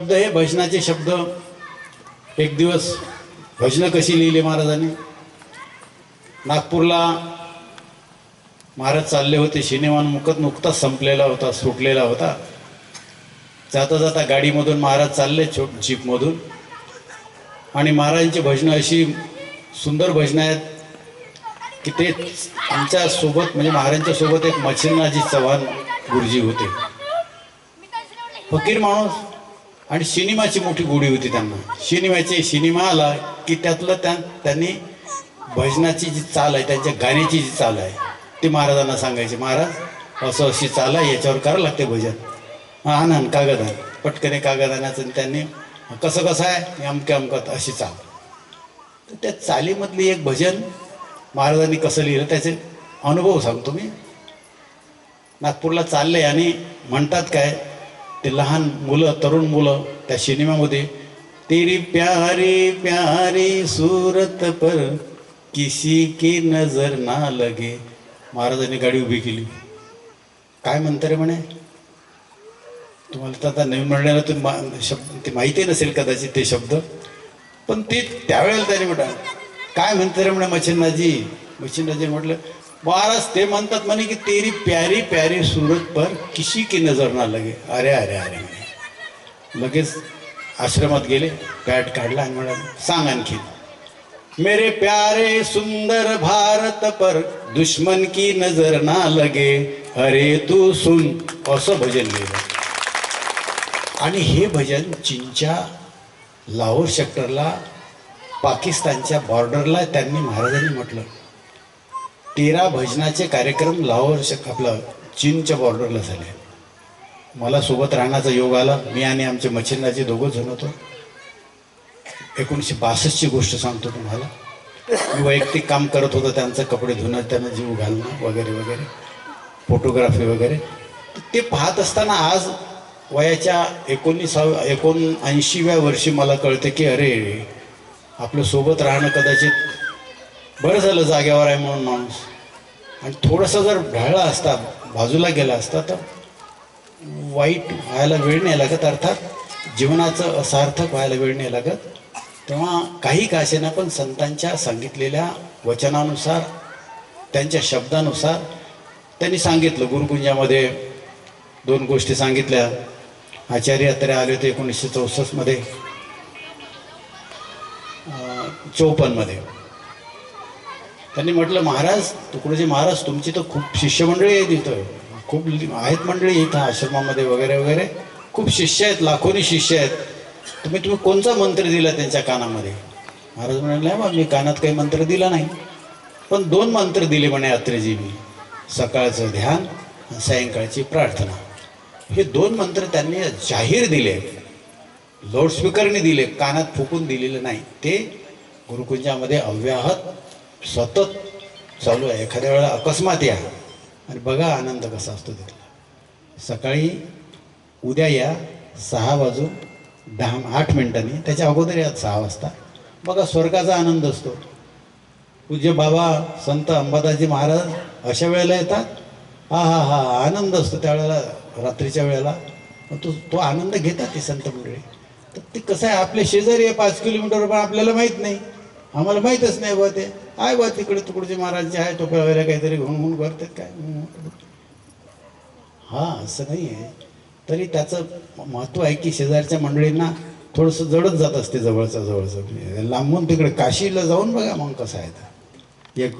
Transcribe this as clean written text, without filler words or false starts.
शब्द हे भजनाचे शब्द. एक दिवस भजनं कशी लिहिली महाराजांनी. नागपूरला महाराज चालले होते. सिनेमा नुकताच संपलेला होता, सुटलेला होता. जाता जाता गाडीमधून महाराज चालले, जीपमधून. आणि महाराजांची भजनं अशी सुंदर भजनं आहेत की ते आमच्या सोबत म्हणजे महाराजांच्या सोबत एक मच्छिंद्रजी चव्हाण गुरुजी होते. फकीर माणूस आणि सिनेमाची मोठी गोडी होती त्यांना. सिनेमा आला की त्यातलं त्यांनी भजनाची जी चाल आहे, त्यांच्या गाण्याची जी चाल आहे ती महाराजांना सांगायची. महाराज असं अशी चाल आहे, याच्यावर करावं लागते भजन. आण कागद आण. पटकने कागद आणायचं आणि त्यांनी कसं आहे अमक्या अमकत अशी चाल. तर त्या चालीमधली एक भजन महाराजांनी कसं लिहिलं त्याचे अनुभव सांगतो मी. नागपूरला चालले आणि म्हणतात काय ते लहान मुलं, तरुण मुलं त्या सिनेमामध्ये, तेरी प्यारी प्यारी सूरत पर किसी की नजर ना लगे. महाराजांनी गाडी उभी केली. काय म्हणतं रे म्हणे. तुम्हाला तर आता नवीन म्हणण्याला शब्द ते माहिती नसेल कदाचित ते शब्द, पण ते त्यावेळेला त्याने म्हटलं काय म्हणतं रे म्हणे मच्छिंद्रजी. मच्छिंद्रजी म्हटलं महाराज ते म्हणतात म्हणे की तेरी प्यारी प्यारी सूरत पर किसी की नजर ना लगे. अरे अरे अरे म्हणे. लगेच आश्रमात गेले, पॅट काढला आणि म्हणाले सांग आणखी. मेरे प्यारे सुंदर भारत पर दुश्मन की नजर ना लगे, अरे तू सुन. असं भजन लिहिलं. आणि हे भजन चीनच्या लाहोर सेक्टरला, पाकिस्तानच्या बॉर्डरला त्यांनी महाराजांनी म्हटलं. 13 भजनाचे कार्यक्रम लाहोर आपलं चीनच्या बॉर्डरला झाले. मला सोबत राहण्याचा योग आला. मी आणि आमचे मच्छिंद्रजी दोघं जण होतो. 1962ची गोष्ट सांगतो तुम्हाला. मी वैयक्तिक काम करत होतो, त्यांचं कपडे धुणं, त्यांना जीव घालणं वगैरे वगैरे, फोटोग्राफी वगैरे. ते पाहत असताना आज वयाच्या 79व्या वर्षी मला कळते की अरे आपलं सोबत राहणं कदाचित बरं झालं जाग्यावर आहे म्हणून माणूस. आणि थोडंसं जर ढळला असता, बाजूला गेला असता तर वाईट व्हायला वेळ नाही लागत. अर्थात जीवनाचं असार्थक व्हायला वेळ नाही लागत. तेव्हा काही का असेना पण संतांच्या सांगितलेल्या वचनानुसार, त्यांच्या शब्दानुसार त्यांनी सांगितलं. गुरुकुंजामध्ये 2 गोष्टी सांगितल्या. आचार्य यात्रे आले होते 1964 54 त्यांनी म्हटलं महाराज, तुकडोजी महाराज तुमची तर खूप शिष्यमंडळी आहेत इथं, खूप आहेत मंडळी इथं आश्रमामध्ये वगैरे वगैरे, खूप शिष्य आहेत, लाखोनी शिष्य आहेत. तुम्ही कोणता मंत्र दिला त्यांच्या कानामध्ये. महाराज म्हणाले बा मी कानात काही मंत्र दिला नाही, पण 2 मंत्र दिले म्हणे अत्रेजींनी. सकाळचं ध्यान, सायंकाळची प्रार्थना. हे 2 मंत्र त्यांनी जाहीर दिले, लाऊडस्पीकरने दिले, कानात फुकून दिलेलं नाही. ते गुरुकुंजामध्ये अव्याहत सतत चालू आहे. एखाद्या वेळेला अकस्मात या आणि बघा आनंद कसा असतो तिथला. सकाळी उद्या या 6:08 त्याच्या अगोदर या 6 वाजता. बघा स्वर्गाचा आनंद असतो. पूज्य बाबा संत अंबादासजी महाराज अशा वेळेला येतात. हा हा हा आनंद असतो त्यावेळेला, रात्रीच्या वेळेला. तो आनंद घेतात ती संत मंडळी. तर ते कसं आहे, आपले शेजारी आहे 5 किलोमीटर, पण आपल्याला माहीत नाही, आम्हाला माहीतच नाही बा. ते आहे बा तिकडे तुकडोजी महाराजचे आहे, टोप्या वगैरे काहीतरी घुणघुण करतात काय. हां असं नाही आहे. तरी त्याचं महत्त्व आहे की शेजारच्या मंडळींना थोडंसं जडत जात असते जवळचं. लांबून तिकडे काशीला जाऊन बघा मग कसं आहे. एक